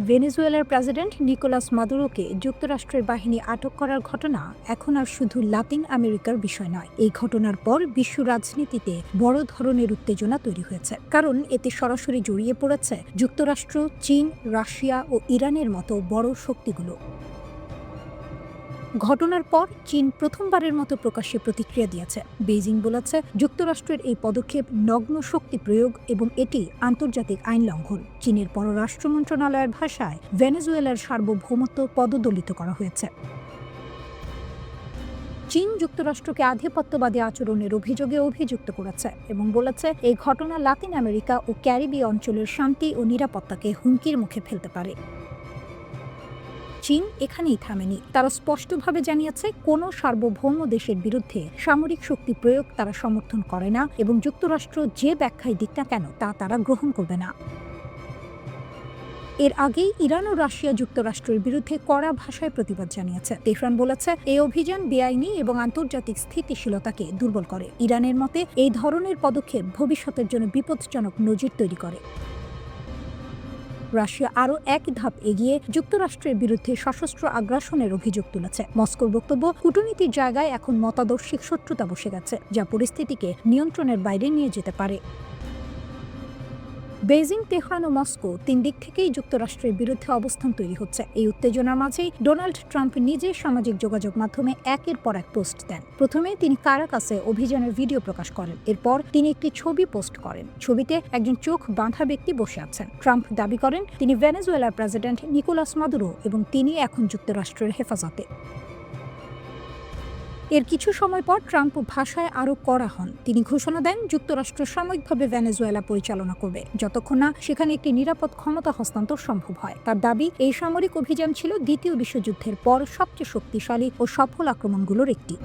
ভেনেজুয়েলার president Nicolas মাদুরোকে যুক্তরাষ্ট্রের বাহিনী আটক করার ঘটনা এখন আর শুধু লাতিন আমেরিকার বিষয় নয়। এই ঘটনার পর বিশ্ব রাজনীতিতে বড় ধরনের উত্তেজনা তৈরি হয়েছে, কারণ এতে সরাসরি জড়িয়ে পড়েছে যুক্তরাষ্ট্র, চীন, রাশিয়া ও ইরানের মতো বড় শক্তিগুলো। ঘটনার পর চীন প্রথমবারের মতো প্রকাশ্যে প্রতিক্রিয়া দিয়েছে। বেইজিং বলেছে যুক্তরাষ্ট্রের এই পদক্ষেপ নগ্ন শক্তি প্রয়োগ এবং এটি আন্তর্জাতিক আইন লঙ্ঘন। চীনের পররাষ্ট্র মন্ত্রণালয়ের ভাষায় ভেনেজুয়েলার সার্বভৌমত্ব পদদলিত করা হয়েছে। চীন যুক্তরাষ্ট্রকে আধিপত্যবাদী আচরণের অভিযোগে অভিযুক্ত করেছে এবং বলেছে এই ঘটনা লাতিন আমেরিকা ও ক্যারিবীয় অঞ্চলের শান্তি ও নিরাপত্তাকে হুমকির মুখে ফেলতে পারে। চীন এখানেই থামেনি। তারা স্পষ্টভাবে জানিয়েছে কোনো সার্বভৌম দেশের বিরুদ্ধে সামরিক শক্তি প্রয়োগ তারা সমর্থন করে না এবং যুক্তরাষ্ট্র যে ব্যাখ্যায় দিক না কেন তা তারা গ্রহণ করবে না। এর আগেই ইরান ও রাশিয়া যুক্তরাষ্ট্রের বিরুদ্ধে কড়া ভাষায় প্রতিবাদ জানিয়েছে। তেহরান বলেছে এই অভিযান বেআইনি এবং আন্তর্জাতিক স্থিতিশীলতাকে দুর্বল করে। ইরানের মতে এই ধরনের পদক্ষেপ ভবিষ্যতের জন্য বিপজ্জনক নজির তৈরি করে। রাশিয়া আরও এক ধাপ এগিয়ে যুক্তরাষ্ট্রের বিরুদ্ধে সশস্ত্র আগ্রাসনের অভিযোগ তুলেছে। মস্কোর বক্তব্য, কূটনীতির জায়গায় এখন মতাদর্শিক শত্রুতা বসে গেছে, যা পরিস্থিতিকে নিয়ন্ত্রণের বাইরে নিয়ে যেতে পারে। বেইজিং, তেহরান ও মস্কো তিন দিক থেকেই যুক্তরাষ্ট্রের বিরুদ্ধে অবস্থান তৈরি হচ্ছে। এই উত্তেজনার মাঝেই ডোনাল্ড ট্রাম্প নিজে সামাজিক যোগাযোগ মাধ্যমে একের পর এক পোস্ট দেন। প্রথমে তিনি কারাকাসে অভিযানের ভিডিও প্রকাশ করেন। এরপর তিনি একটি ছবি পোস্ট করেন। ছবিতে একজন চোখ বাঁধা ব্যক্তি বসে আছেন। ট্রাম্প দাবি করেন তিনি ভেনেজুয়েলার প্রেসিডেন্ট নিকোলাস মাদুরো এবং তিনি এখন যুক্তরাষ্ট্রের হেফাজতে। এর কিছু সময় পর ট্রাম্প ভাষায় আরও কড়া হন। তিনি ঘোষণা দেন যুক্তরাষ্ট্র সাময়িকভাবে ভেনেজুয়েলা পরিচালনা করবে যতক্ষণ না সেখানে একটি নিরাপদ ক্ষমতা হস্তান্তর সম্ভব হয়। তার দাবি, এই সামরিক অভিযান ছিল দ্বিতীয় বিশ্বযুদ্ধের পর সবচেয়ে শক্তিশালী ও সফল আক্রমণগুলোর একটি।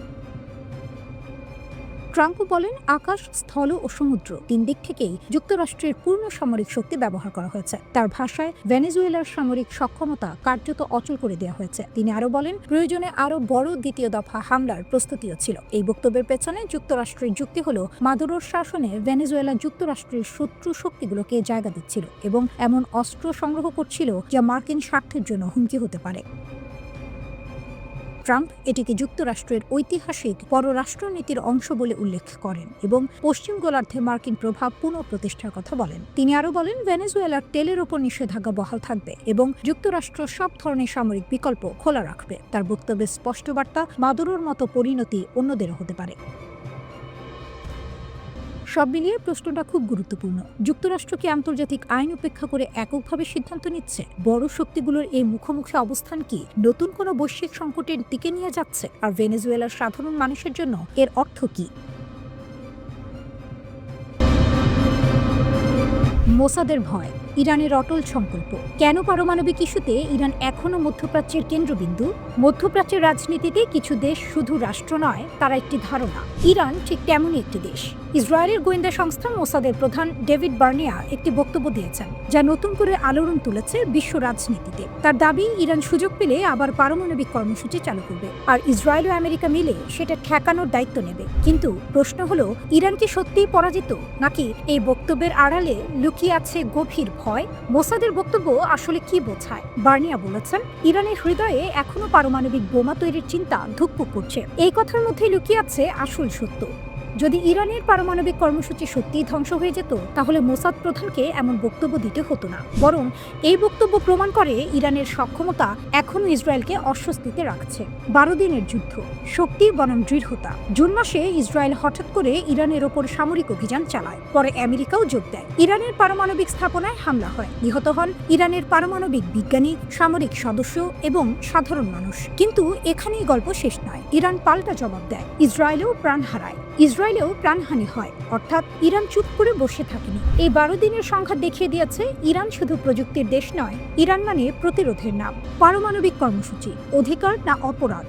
ট্রাম্প বলেন আকাশ, স্থল ও সমুদ্র তিন দিক থেকেই যুক্তরাষ্ট্রের পূর্ণ সামরিক শক্তি ব্যবহার করা হয়েছে। তার ভাষায় ভেনেজুয়েলার সামরিক সক্ষমতা কার্যত অচল করে দেওয়া হয়েছে। তিনি আরও বলেন প্রয়োজনে আরও বড় দ্বিতীয় দফা হামলার প্রস্তুতিও ছিল। এই বক্তব্যের পেছনে যুক্তরাষ্ট্রের যুক্তি হল মাদুরোর শাসনে ভেনেজুয়েলা যুক্তরাষ্ট্রের শত্রু শক্তিগুলোকে জায়গা দিচ্ছিল এবং এমন অস্ত্র সংগ্রহ করছিল যা মার্কিন স্বার্থের জন্য হুমকি হতে পারে। ট্রাম্প এটিকে যুক্তরাষ্ট্রের ঐতিহাসিক পররাষ্ট্রনীতির অংশ বলে উল্লেখ করেন এবং পশ্চিম গোলার্ধে মার্কিন প্রভাব পুনঃপ্রতিষ্ঠার কথা বলেন। তিনি আরও বলেন ভেনেজুয়েলার তেলের ওপর নিষেধাজ্ঞা বহাল থাকবে এবং যুক্তরাষ্ট্র সব ধরনের সামরিক বিকল্প খোলা রাখবে। তার বক্তব্যের স্পষ্ট বার্তা, মাদুরোর মতো পরিণতি অন্যদেরও হতে পারে। সব মিলিয়ে প্রশ্নটা খুব গুরুত্বপূর্ণ। যুক্তরাষ্ট্র কি আন্তর্জাতিক আইন উপেক্ষা করে এককভাবে সিদ্ধান্ত নিচ্ছে? বড় শক্তিগুলোর এই মুখোমুখি অবস্থান কি নতুন কোনো বৈশ্বিক সংকটের দিকে নিয়ে যাচ্ছে? আর ভেনেজুয়েলার সাধারণ মানুষের জন্য এর অর্থ কি? মোসাদের ভয়, ইরানের অটল সংকল্প। কেন পারমাণবিক ইস্যুতে ইরান এখনও মধ্যপ্রাচ্যের কেন্দ্রবিন্দু? মধ্যপ্রাচ্যের রাজনীতিতে কিছু দেশ শুধু রাষ্ট্র নয়, তারা একটি ধারণা। ইরান ঠিক তেমনই একটি দেশ। ইসরায়েলের গোয়েন্দা সংস্থা মোসাদের প্রধান ডেভিড বার্নিয়া একটি বক্তব্য দিয়েছেন যা নতুন করে আলোড়ন তুলেছে বিশ্ব রাজনীতিতে। তার দাবি, ইরান সুযোগ পেলে আবার পারমাণবিক কর্মসূচি চালু করবে আর ইসরায়েল ও আমেরিকা মিলে সেটা ঠেকানোর দায়িত্ব নেবে। কিন্তু প্রশ্ন হলো, ইরান কি সত্যিই পরাজিত, নাকি এই বক্তব্যের আড়ালে লুকিয়ে আছে গভীর ভয়? মোসাদের বক্তব্য আসলে কি বোঝায়? বার্নিয়া বলেছেন, ইরানের হৃদয়ে এখনো পারমাণবিক বোমা তৈরির চিন্তা ধুকপুক করছে। এই কথার মধ্যে লুকিয়ে আছে আসল সত্য। যদি ইরানের পারমাণবিক কর্মসূচি সত্যিই ধ্বংস হয়ে যেত, তাহলে মোসাদ প্রধানকে এমন বক্তব্য দিতে হতো না। বরং এই বক্তব্য প্রমাণ করে ইরানের সক্ষমতা এখনও ইসরায়েলকে অস্বস্তিতে রাখছে। 12 দিনের যুদ্ধ, শক্তি বনাম দৃঢ়তা। জুন মাসে ইসরায়েল হঠাৎ করে ইরানের ওপর সামরিক অভিযান চালায়। পরে আমেরিকাও যোগ দেয়। ইরানের পারমাণবিক স্থাপনায় হামলা হয়। নিহত হন ইরানের পারমাণবিক বিজ্ঞানী, সামরিক সদস্য এবং সাধারণ মানুষ। কিন্তু এখানেই গল্প শেষ নয়। ইরান পাল্টা জবাব দেয়। ইসরায়েলেও প্রাণ হারায়, ইসরায়েলেও প্রাণহানি হয়। অর্থাৎ ইরান চুপ করে বসে থাকেনি। এই 12 দিনের সংখ্যা দেখিয়ে দিয়েছে ইরান শুধু প্রযুক্তির দেশ নয়, ইরান মানে প্রতিরোধের নাম। পারমাণবিক কর্মসূচি অধিকার না অপরাধ?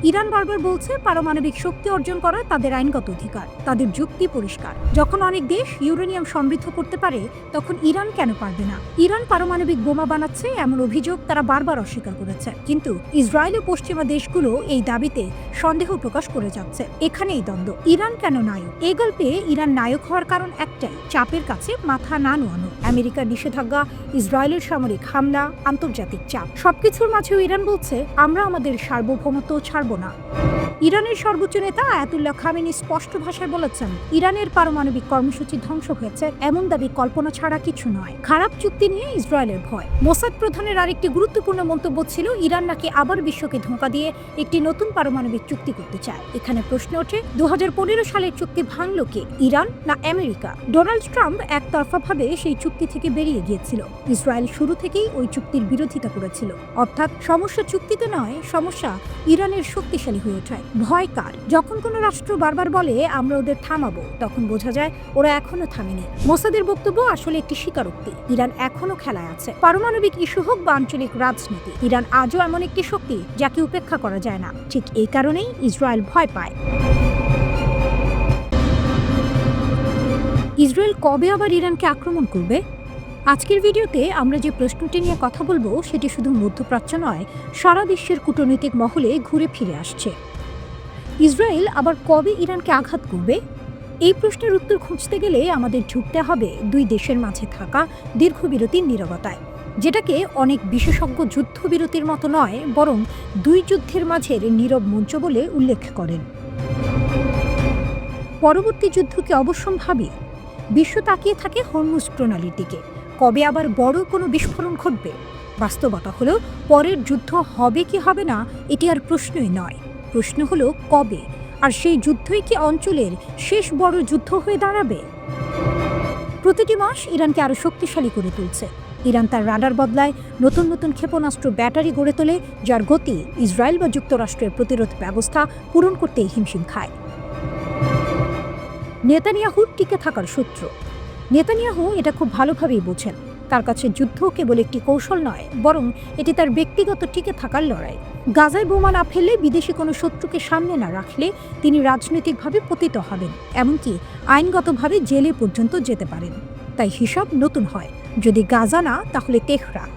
ইরান বারবার বলছে পারমাণবিক শক্তি অর্জন করা তাদের আইনগত অধিকার। তাদের যুক্তি পরিষ্কার, যখন অনেক দেশ ইউরেনিয়াম সমৃদ্ধ করতে পারে, তখন ইরান কেন পারবে না? ইরান পারমাণবিক বোমা বানাচ্ছে এমন অভিযোগ তারা বারবার অস্বীকার করেছে। কিন্তু ইসরায়েল ও পশ্চিমা দেশগুলো এই দাবিতে সন্দেহ প্রকাশ করে যাচ্ছে। এখানেই দ্বন্দ্ব। ইরান ইরান কেন নায়ক? এই গল্পে ইরান নায়ক হওয়ার কারণ একটাই, চাপের কাছে মাথা না নোয়ানো। আমেরিকার নিষেধাজ্ঞা, ইসরায়েলের সামরিক হামলা, আন্তর্জাতিক চাপ, সবকিছুর মাঝেও ইরান বলছে আমরা আমাদের সার্বভৌমত্ব ছাড়ব না। ইরানের সর্বোচ্চ নেতা আয়াতুল্লাহ খামেনি স্পষ্ট ভাষায় বলেছেন, ইরানের পারমাণবিক কর্মসূচি ধ্বংস হয়েছে, এমন দাবি কল্পনা ছাড়া কিছু নয়। খারাপ চুক্তি নিয়ে ইসরায়েলের ভয়। মোসাদ প্রধানের আরেকটি গুরুত্বপূর্ণ মন্তব্য ছিল, ইরান নাকি আবার বিশ্বকে ধোঁকা দিয়ে একটি নতুন পারমাণবিক চুক্তি করতে চায়। এখানে প্রশ্ন ওঠে, 2015 সালের চুক্তি ভাঙল কে, ইরান না আমেরিকা? ডোনাল্ড ট্রাম্প একতরফাভাবে সেই চুক্তি থেকে বেরিয়ে গিয়েছিল। ইসরায়েল শুরু থেকেই ওই চুক্তির বিরোধিতা করেছিল। অর্থাৎ সমস্যা চুক্তিতে নয়, সমস্যা ইরানের শক্তিশালী হয়ে ওঠায়। ভয় কার? যখন কোনো রাষ্ট্র বারবার বলে আমরা ওদের থামাবো, তখন বোঝা যায় ওরা এখনো থামেনি। মোসাদের বক্তব্য আসলে একটি স্বীকারোক্তি, ইরান এখনো খেলায় আছে। পারমাণবিক ইস্যু হোক বা আঞ্চলিক রাজনীতি, ইরান আজও এমন একটি শক্তি যাকে উপেক্ষা করা যায় না। ঠিক এই কারণেই ইসরায়েল ভয় পায়। ইসরায়েল কবে আবার ইরানকে আক্রমণ করবে? আজকের ভিডিওতে আমরা যে প্রশ্নটি নিয়ে কথা বলবো সেটি শুধু মধ্যপ্রাচ্য নয়, সারা বিশ্বের কূটনৈতিক মহলে ঘুরে ফিরে আসছে। ইসরায়েল আবার কবে ইরানকে আঘাত করবে? এই প্রশ্নের উত্তর খুঁজতে গেলে আমাদের ঝুঁকতে হবে দুই দেশের মাঝে থাকা দীর্ঘবিরতির নীরবতায়, যেটাকে অনেক বিশেষজ্ঞ যুদ্ধবিরতির মতো নয়, বরং দুই যুদ্ধের মাঝের নীরব মঞ্চ বলে উল্লেখ করেন। পরবর্তী যুদ্ধকে অবশ্যম্ভাবী বিশ্ব তাকিয়ে থাকে হরমুজ প্রণালীর দিকে। কবে আবার বড় কোনো বিস্ফোরণ ঘটবে? বাস্তবতা হলো, পরের যুদ্ধ হবে কি হবে না এটি আর প্রশ্নই নয়, প্রশ্ন হলো কবে, আর সেই যুদ্ধই কি অঞ্চলের শেষ বড় যুদ্ধ হয়ে দাঁড়াবে? প্রতিটি মাস ইরানকে আরও শক্তিশালী করে তুলছে। ইরান তার রাডার বদলায়, নতুন নতুন ক্ষেপণাস্ত্র ব্যাটারি গড়ে তোলে, যার গতি ইসরায়েল বা যুক্তরাষ্ট্রের প্রতিরোধ ব্যবস্থা পূরণ করতে হিমশিম খায়। নেতানিয়াহুর টিকে থাকার সূত্র। নেতানিয়াহু এটা খুব ভালোভাবেই বোঝেন। তার কাছে যুদ্ধ কেবল একটি কৌশল নয়, বরং এটি তার ব্যক্তিগত টিকে থাকার লড়াই। গাজায় বোমা না ফেললে, বিদেশি কোনো শত্রুকে সামনে না রাখলে তিনি রাজনৈতিকভাবে পতিত হবেন, এমনকি আইনগতভাবে জেলে পর্যন্ত যেতে পারেন। তাই হিসাব নতুন হয়, যদি গাজা না তাহলে তেহরান।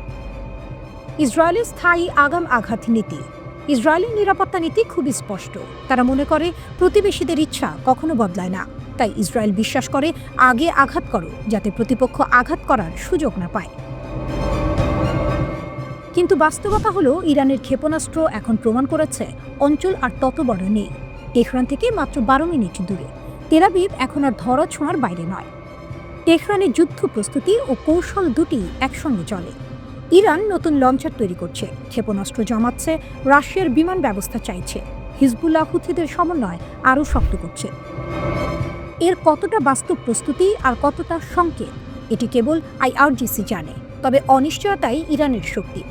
ইসরায়েলের স্থায়ী আগাম আঘাত নীতি। ইসরায়েলের নিরাপত্তা নীতি খুবই স্পষ্ট। তারা মনে করে প্রতিবেশীদের ইচ্ছা কখনো বদলায় না। তাই ইসরায়েল বিশ্বাস করে আগে আঘাত করো, যাতে প্রতিপক্ষ আঘাত করার সুযোগ না পায়। কিন্তু বাস্তবতা হলো, ইরানের ক্ষেপণাস্ত্র এখন প্রমাণ করেছে অঞ্চল আর তত বড় নেই। তেহরান থেকে মাত্র 12 মিনিট দূরে। তেল আবিব এখন আর ধরা ছোঁয়ার বাইরে নয়। তেহরানের যুদ্ধ প্রস্তুতি ও কৌশল দুটি একসঙ্গে চলে। ইরান নতুন লঞ্চার তৈরি করছে, ক্ষেপণাস্ত্র জমাচ্ছে, রাশিয়ার বিমান ব্যবস্থা চাইছে, হিজবুল্লাহ হুথিদের সমন্বয় আরও শক্ত করছে। এর কতটা বাস্তব প্রস্তুতি আর কতটা সংকেত, এটি কেবল IRGC জানে। তবে অনিশ্চয়তাই ইরানের শক্তি।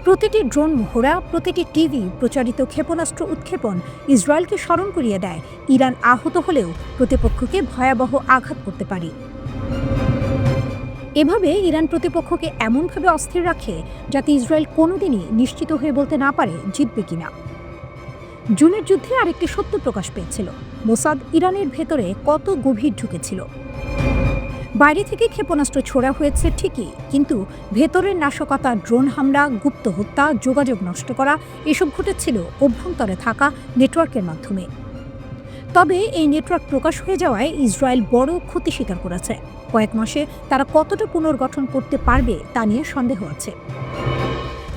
প্রতিটি ড্রোন মহড়া, প্রতিটি টিভি প্রচারিত ক্ষেপণাস্ত্র উৎক্ষেপণ ইসরায়েলকে স্মরণ করিয়ে দেয়, ইরান আহত হলেও প্রতিপক্ষকে ভয়াবহ আঘাত করতে পারে। এভাবে ইরান প্রতিপক্ষকে এমনভাবে অস্থির রাখে যাতে ইসরায়েল কোনোদিনই নিশ্চিত হয়ে বলতে না পারে জিতবে কিনা। জুনের যুদ্ধে আরেকটি সত্য প্রকাশ পেয়েছিল, মোসাদ ইরানের ভেতরে কত গভীর ঢুকেছিল। বাইরে থেকে ক্ষেপণাস্ত্র ছোড়া হয়েছে ঠিকই, কিন্তু ভেতরের নাশকতা, ড্রোন হামলা, গুপ্ত হত্যা, যোগাযোগ নষ্ট করা এসব ঘটেছিল অভ্যন্তরে থাকা নেটওয়ার্কের মাধ্যমে। তবে এই নেটওয়ার্ক প্রকাশ হয়ে যাওয়ায় ইসরায়েল বড় ক্ষতি স্বীকার করেছে। কয়েক মাসে তারা কতটা পুনর্গঠন করতে পারবে তা নিয়ে সন্দেহ আছে।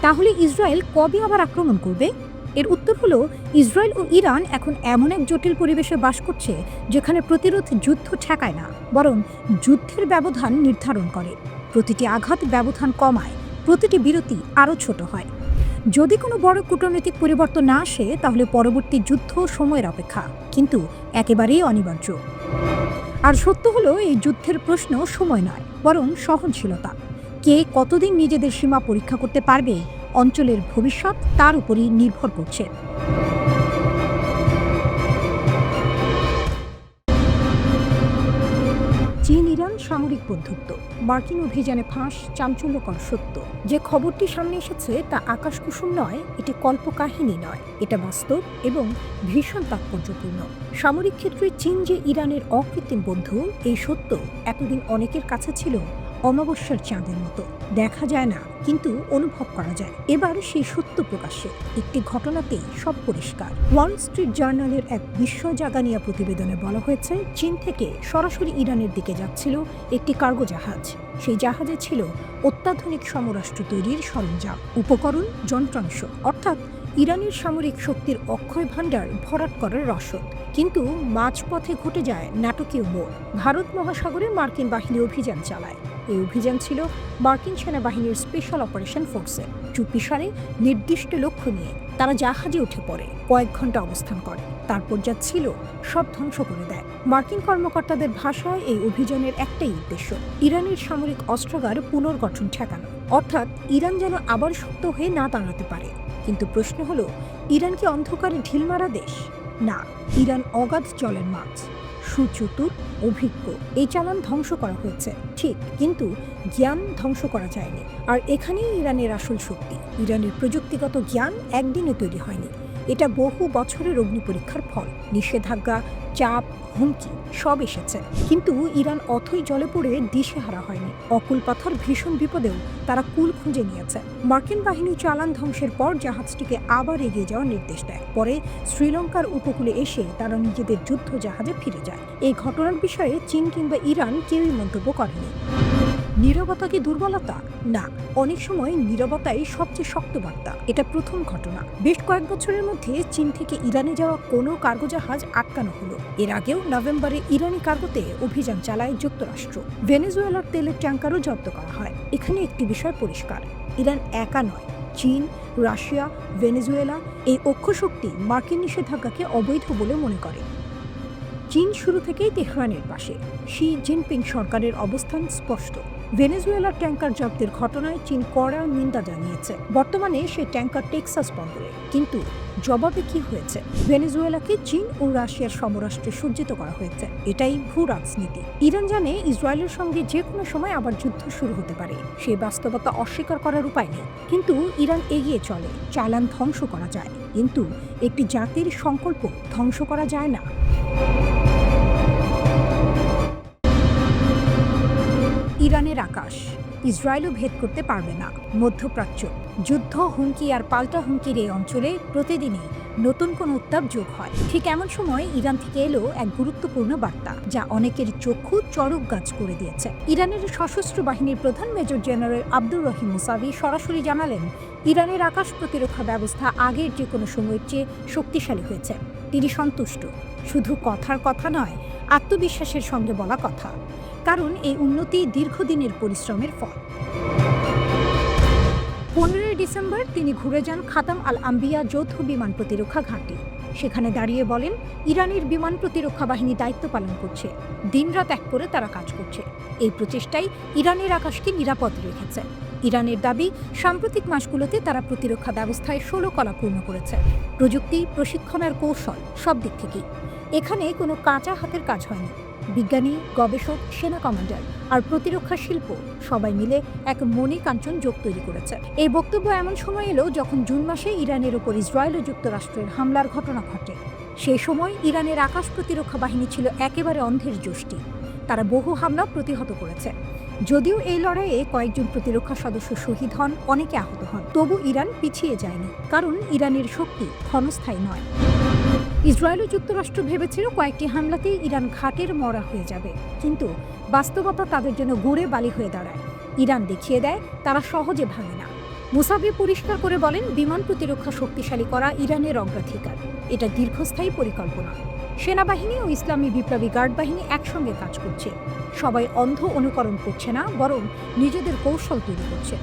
তাহলে ইসরায়েল কবে আবার আক্রমণ করবে? এর উত্তর হলো, ইসরায়েল ও ইরান এখন এমন এক জটিল পরিবেশে বাস করছে যেখানে প্রতিরোধ যুদ্ধ ঠেকায় না, বরং যুদ্ধের ব্যবধান নির্ধারণ করে। প্রতিটি আঘাত ব্যবধান কমায়, প্রতিটি বিরতি আরও ছোট হয়। যদি কোনো বড় কূটনৈতিক পরিবর্তন না আসে, তাহলে পরবর্তী যুদ্ধ সময়ের অপেক্ষা, কিন্তু একেবারেই অনিবার্য। আর সত্য হলো, এই যুদ্ধের প্রশ্ন সময় নয়, বরং সহনশীলতা। কে কতদিন নিজেদের সীমা পরীক্ষা করতে পারবে, অঞ্চলের ভবিষ্যৎ তার উপরই নির্ভর করছে। চীন ইরান সামরিক বন্ধুত্ব, মার্কিন অভিযানে ফাঁস, চাঞ্চল্যকর সত্য। যে খবরটি সামনে এসেছে তা আকাশকুসুম নয়, এটি কল্পকাহিনী নয়, এটা বাস্তব এবং ভীষণ তাৎপর্যপূর্ণ। সামরিক ক্ষেত্রে চীন যে ইরানের অকৃত্রিম বন্ধু, এই সত্য এতদিন অনেকের কাছে ছিল অমাবস্যার চাঁদের মতো, দেখা যায় না কিন্তু অনুভব করা যায়। এবার সেই সত্য প্রকাশ্যে, একটি ঘটনাতেই সব পরিষ্কার। ওয়াল স্ট্রিট জার্নালের এক বিস্ময় জাগানিয়া প্রতিবেদনে বলা হয়েছে, চীন থেকে সরাসরি ইরানের দিকে যাচ্ছিল একটি কার্গো জাহাজ। সেই জাহাজে ছিল অত্যাধুনিক সমরাস্ত্র তৈরির সরঞ্জাম, উপকরণ, যন্ত্রাংশ, অর্থাৎ ইরানের সামরিক শক্তির অক্ষয় ভাণ্ডার ভরাট করার রসদ। কিন্তু মাঝপথে ঘটে যায় নাটকীয় মোড়। ভারত মহাসাগরে মার্কিন বাহিনী অভিযান চালায়। এই অভিযান ছিল মার্কিন সেনাবাহিনীর স্পেশাল অপারেশন ফোর্সের। চুপিসারে নির্দিষ্ট লক্ষ্য নিয়ে তারা জাহাজে উঠে পড়ে, কয়েক ঘন্টা অবস্থান করে, তারপর যা ছিল সব ধ্বংস করে দেয়। মার্কিন কর্মকর্তাদের ভাষায় এই অভিযানের একটাই উদ্দেশ্য, ইরানের সামরিক অস্ত্রাগার পুনর্গঠন ঠেকানো, অর্থাৎ ইরান যেন আবার শক্ত হয়ে না দাঁড়াতে পারে। কিন্তু প্রশ্ন হলো, ইরান কি অন্ধকারে ঢিল মারা দেশ? না, ইরান অগাধ জলের মাছ, সুচতুর, অভিজ্ঞ। এই চালান ধ্বংস করা হয়েছে ঠিক, কিন্তু জ্ঞান ধ্বংস করা যায়নি। আর এখানেই ইরানের আসল শক্তি। ইরানের প্রযুক্তিগত জ্ঞান একদিনে তৈরি হয়নি, এটা বহু বছরের অগ্নিপরীক্ষার ফল। নিষেধাজ্ঞা, চাপ, হুমকি সব এসেছে, কিন্তু ইরান অথই জলে পড়ে দিশেহারা হয়নি। অকুল পাথর ভীষণ বিপদেও তারা কুল খুঁজে নিয়েছে। মার্কিন বাহিনী চালান ধ্বংসের পর জাহাজটিকে আবার এগিয়ে যাওয়ার নির্দেশ দেয়। পরে শ্রীলঙ্কার উপকূলে এসে তারা নিজেদের যুদ্ধ জাহাজে ফিরে যায়। এই ঘটনার বিষয়ে চীন কিংবা ইরান কেউই মন্তব্য করেনি। নীরবতা কি দুর্বলতা? না, অনেক সময় নীরবতাই সবচেয়ে শক্ত বার্তা। এটা প্রথম ঘটনা। বেশ কয়েক বছরের মধ্যে চীন থেকে ইরানে যাওয়া কোনো কার্গো জাহাজ আটকানো হলো। এর আগেও নভেম্বরে ইরানি কার্গোতে অভিযান চালায় যুক্তরাষ্ট্র। ভেনেজুয়েলার তেলের ট্যাঙ্কারও জব্দ করা হয়। এখানে একটি বিষয় পরিষ্কার, ইরান একা নয়। চীন, রাশিয়া, ভেনেজুয়েলা এই অক্ষশক্তি মার্কিন নিষেধাজ্ঞাকে অবৈধ বলে মনে করে। চীন শুরু থেকেই তেহরানের পাশে। শি জিনপিং সরকারের অবস্থান স্পষ্ট। ভেনেজুয়েলার ট্যাঙ্কার জব্দের ঘটনায় চীন কড়া নিন্দা জানিয়েছে। বর্তমানে সেই ট্যাঙ্কার টেক্সাস বন্দরে। কিন্তু জবাবে কি হয়েছে? ভেনেজুয়েলাকে চীন ও রাশিয়ার সমরাষ্ট্রে সজ্জিত করা হয়েছে। এটাই ভূ রাজনীতি। ইরান জানে ইসরায়েলের সঙ্গে যে কোনো সময় আবার যুদ্ধ শুরু হতে পারে। সেই বাস্তবতা অস্বীকার করার উপায় নেই। কিন্তু ইরান এগিয়ে চলে। চালান ধ্বংস করা যায়, কিন্তু একটি জাতির সংকল্প ধ্বংস করা যায় না। ইরানের আকাশ ইসরায়েলও ভেদ করতে পারবে না। মধ্যপ্রাচ্য যুদ্ধ, হুমকি আর পাল্টা হুমকির এই অঞ্চলে প্রতিদিনই নতুন কোন উত্তাপ যোগ হয়। ঠিক এমন সময় ইরান থেকে এলো এক গুরুত্বপূর্ণ বার্তা, যা অনেকের চক্ষু চড়ক গাছ করে দিয়েছে। ইরানের সশস্ত্র বাহিনীর প্রধান major general Abdur Rahim Musavi সরাসরি জানালেন, ইরানের আকাশ প্রতিরক্ষা ব্যবস্থা আগের যে কোনো সময়ের চেয়ে শক্তিশালী হয়েছে। তিনি সন্তুষ্ট। শুধু কথার কথা নয়, আত্মবিশ্বাসের সঙ্গে বলা কথা, কারণ এই উন্নতি দীর্ঘদিনের পরিশ্রমের ফল। 15 ডিসেম্বর তিনি ঘুরে যান খাতাম আল আম্বিয়া যৌথ বিমান প্রতিরক্ষা ঘাঁটি। সেখানে দাঁড়িয়ে বলেন, ইরানের বিমান প্রতিরক্ষা বাহিনী দায়িত্ব পালন করছে, দিনরাত এক করে তারা কাজ করছে। এই প্রচেষ্টাই ইরানের আকাশকে নিরাপদ রেখেছে। ইরানের দাবি, সাম্প্রতিক মাসগুলোতে তারা প্রতিরক্ষা ব্যবস্থায় 16 কলা পূর্ণ করেছে। প্রযুক্তি, প্রশিক্ষণ আর কৌশল সব দিক থেকেই। এখানে কোনো কাঁচা হাতের কাজ হয়নি। বিজ্ঞানী, গবেষক, সেনা কমান্ডার আর প্রতিরক্ষা শিল্প সবাই মিলে এক মণিকাঞ্চন যোগ তৈরি করেছে। এই বক্তব্য এমন সময় এলো যখন জুন মাসে ইরানের ওপর ইসরায়েল ও যুক্তরাষ্ট্রের হামলার ঘটনা ঘটে। সেই সময় ইরানের আকাশ প্রতিরক্ষা বাহিনী ছিল একেবারে অন্ধের যষ্টি। তারা বহু হামলা প্রতিহত করেছে। যদিও এই লড়াইয়ে কয়েকজন প্রতিরক্ষা সদস্য শহীদ হন, অনেকে আহত হন, তবু ইরান পিছিয়ে যায়নি, কারণ ইরানের শক্তি ক্ষণস্থায়ী নয়। ইসরায়েল ও যুক্তরাষ্ট্র ভেবেছিল কয়েকটি হামলাতেই ইরান ঘাটের মরা হয়ে যাবে, কিন্তু বাস্তবতা তাদের জন্য গুড়ে বালি হয়ে দাঁড়ায়। ইরান দেখিয়ে দেয় তারা সহজে ভাঙে না। মুসাভি পরিষ্কার করে বলেন, বিমান প্রতিরক্ষা শক্তিশালী করা ইরানের অগ্রাধিকার। এটা দীর্ঘস্থায়ী পরিকল্পনা। সেনাবাহিনী ও ইসলামী বিপ্লবী গার্ড বাহিনী একসঙ্গে কাজ করছে। সবাই অন্ধ অনুকরণ করছে না, বরং নিজেদের কৌশল তৈরি করছে।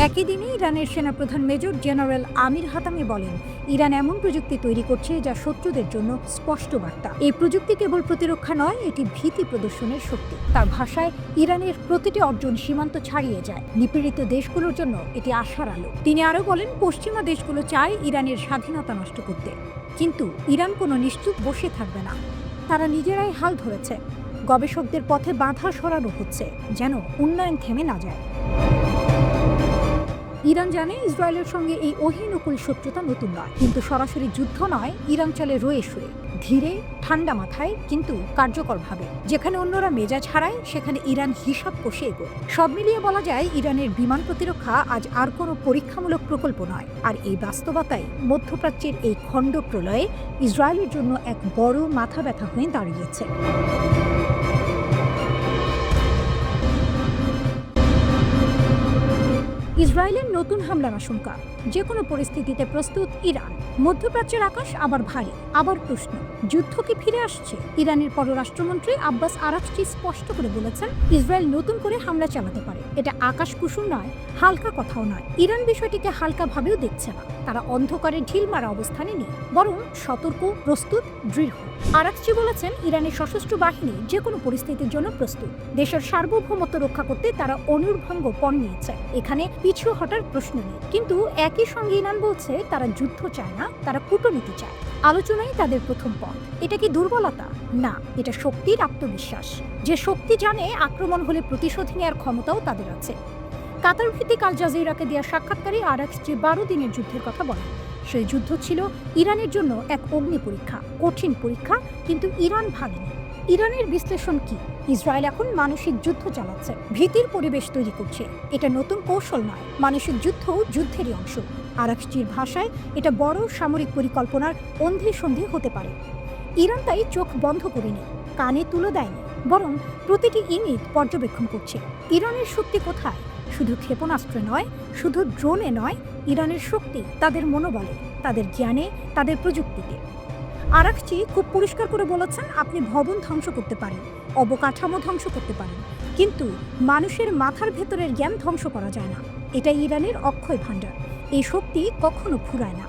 একই দিনে ইরানের সেনাপ্রধান মেজর জেনারেল আমির হাতামি বলেন, ইরান এমন প্রযুক্তি তৈরি করছে যা শত্রুদের জন্য স্পষ্ট বার্তা। এই প্রযুক্তি কেবল প্রতিরক্ষা নয়, এটি ভীতি প্রদর্শনের শক্তি। তার ভাষায়, ইরানের প্রতিটি অর্জন সীমান্ত ছাড়িয়ে যায়। নিপীড়িত দেশগুলোর জন্য এটি আশার আলো। তিনি আরও বলেন, পশ্চিমা দেশগুলো চায় ইরানের স্বাধীনতা নষ্ট করতে, কিন্তু ইরান কোনো নিশ্চুপ বসে থাকবে না। তারা নিজেরাই হাল ধরেছে। গবেষকদের পথে বাধা সরানো হচ্ছে, যেন উন্নয়ন থেমে না যায়। ইরান জানে ইসরায়েলের সঙ্গে এই অহিনকুল শত্রুতা নতুন নয়, কিন্তু সরাসরি যুদ্ধ নয়, ইরান চলে রয়ে শুয়ে, ধীরে, ঠান্ডা মাথায়, কিন্তু কার্যকরভাবে। যেখানে অন্যরা মেজাজ হারায়, সেখানে ইরান হিসাব কষে এগোয়। সব মিলিয়ে বলা যায় ইরানের বিমান প্রতিরক্ষা আজ আর কোনো পরীক্ষামূলক প্রকল্প নয়। আর এই বাস্তবতায় মধ্যপ্রাচ্যের এই খণ্ড প্রলয়ে ইসরায়েলের জন্য এক বড় মাথা ব্যথা হয়ে দাঁড়িয়েছে। ইসরায়েলের নতুন হামলার আশঙ্কা, যে কোনো পরিস্থিতিতে প্রস্তুত ইরান। মধ্যপ্রাচ্যের আকাশ আবার ভারী, আবার প্রশ্ন, যুদ্ধ কি ফিরে আসছে? ইরানের পররাষ্ট্রমন্ত্রী আব্বাস আরাকচি স্পষ্ট করে বলেছেন, ইসরায়েল নতুন করে হামলা চালাতে পারে। এটা আকাশ কুসুম নয়, হালকা কথাও নয়। ইরান বিষয়টিকে হালকাভাবেও দেখছে না। তারা অন্ধকারে ঢিল মারা অবস্থানে নেই, বরং সতর্ক, প্রস্তুত, দৃঢ়। আরাকচি বলেছেন, ইরানের সশস্ত্র বাহিনী যে কোনো পরিস্থিতির জন্য প্রস্তুত। দেশের সার্বভৌমত্ব রক্ষা করতে তারা অনির্ভঙ্গ পণ নিয়েছে। এখানে পিছু হটার প্রশ্ন নেই। কিন্তু একই সঙ্গে ইরান বলছে তারা যুদ্ধ চায় না, তারা কূটনীতি চায়। আলোচনাই তাদের প্রথম পথ। এটা কি দুর্বলতা? না, এটা শক্তির আত্মবিশ্বাস। যে শক্তি জানে আক্রমণ হলে প্রতিশোধ নেওয়ার ক্ষমতাও তাদের আছে। কাতার ভিত্তিক আল জাজিরাকে দেওয়া সাক্ষাৎকারে আরাকচি 12 দিনের যুদ্ধের কথা বলেন। সেই যুদ্ধ ছিল ইরানের জন্য এক অগ্নি পরীক্ষা, কঠিন পরীক্ষা, কিন্তু ইরান ভাঙেনি। ইরানের বিশ্লেষণ কি? ইসরায়েল এখন মানসিক যুদ্ধ চালাচ্ছে, ভীতির পরিবেশ তৈরি করছে। এটা নতুন কৌশল নয়, মানসিক যুদ্ধও যুদ্ধেরই অংশ। আরাকচির ভাষায় এটা বড় সামরিক পরিকল্পনার অন্ধে সন্ধে হতে পারে। ইরান তাই চোখ বন্ধ করেনি, কানে তুলে দেয়নি, বরং প্রতিটি ইঙ্গিত পর্যবেক্ষণ করছে। ইরানের শক্তি কোথায়? শুধু ক্ষেপণাস্ত্রে নয়, শুধু ড্রোনে নয়, ইরানের শক্তি তাদের মনোবলে, তাদের জ্ঞানে, তাদের প্রযুক্তিতে। আরাকচি খুব পরিষ্কার করে বলেছেন, আপনি ভবন ধ্বংস করতে পারেন, অবকাঠামো ধ্বংস করতে পারেন, কিন্তু মানুষের মাথার ভেতরের জ্ঞান ধ্বংস করা যায় না। এটাই ইরানের অক্ষয় ভাণ্ডার। এই শক্তি কখনো ফুরায় না।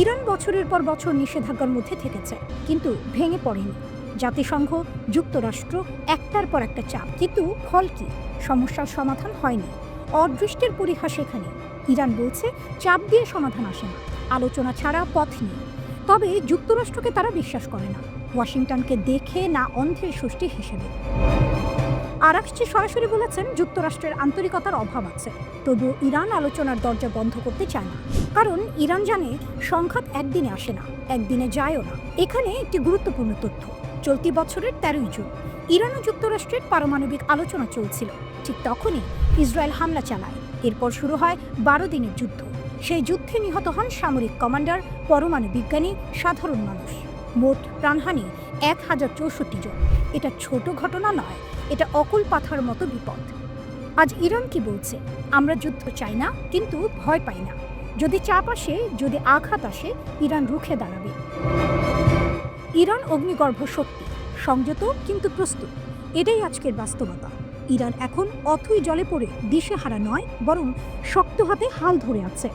ইরান বছরের পর বছর নিষেধাজ্ঞার মধ্যে থেকেছে, কিন্তু ভেঙে পড়েনি। জাতিসংঘ, যুক্তরাষ্ট্র, একটার পর একটা চাপ, কিন্তু ফল কি? সমস্যার সমাধান হয়নি। অদৃষ্টের পরিহাস এখানে। ইরান বলছে চাপ দিয়ে সমাধান আসে না, আলোচনা ছাড়া পথ নেই। তবে যুক্তরাষ্ট্রকে তারা বিশ্বাস করে না, ওয়াশিংটনকে দেখে না অন্ধের ষষ্ঠী হিসেবে। আরাকচি সরাসরি বলেছেন, যুক্তরাষ্ট্রের আন্তরিকতার অভাব আছে। তবু ইরান আলোচনার দরজা বন্ধ করতে চায় না, কারণ ইরান জানে সংঘাত একদিনে আসে না, একদিনে যায়ও না। এখানে একটি গুরুত্বপূর্ণ তথ্য, চলতি বছরের 13 জুন ইরান ও যুক্তরাষ্ট্রের পারমাণবিক আলোচনা চলছিল। ঠিক তখনই ইসরায়েল হামলা চালায়। এরপর শুরু হয় 12 দিনের যুদ্ধ। সেই যুদ্ধে নিহত হন সামরিক কমান্ডার, পরমাণু বিজ্ঞানী, সাধারণ মানুষ। মোট প্রাণহানি 1064 জন। এটা ছোট ঘটনা নয়, এটা অকুল পাথার মতো বিপদ। আজ ইরান কি বলছে? আমরা যুদ্ধ চাই না, কিন্তু ভয় পাই না। যদি চাপ আসে, যদি আঘাত আসে, ইরান রুখে দাঁড়াবে। ইরান অগ্নিগর্ভ শক্তি, সংযত কিন্তু প্রস্তুত। এটাই আজকের বাস্তবতা। ইরান এখন অথই জলে পড়ে দিশেহারা নয়, বরং শক্ত হাতে হাল ধরে আছে।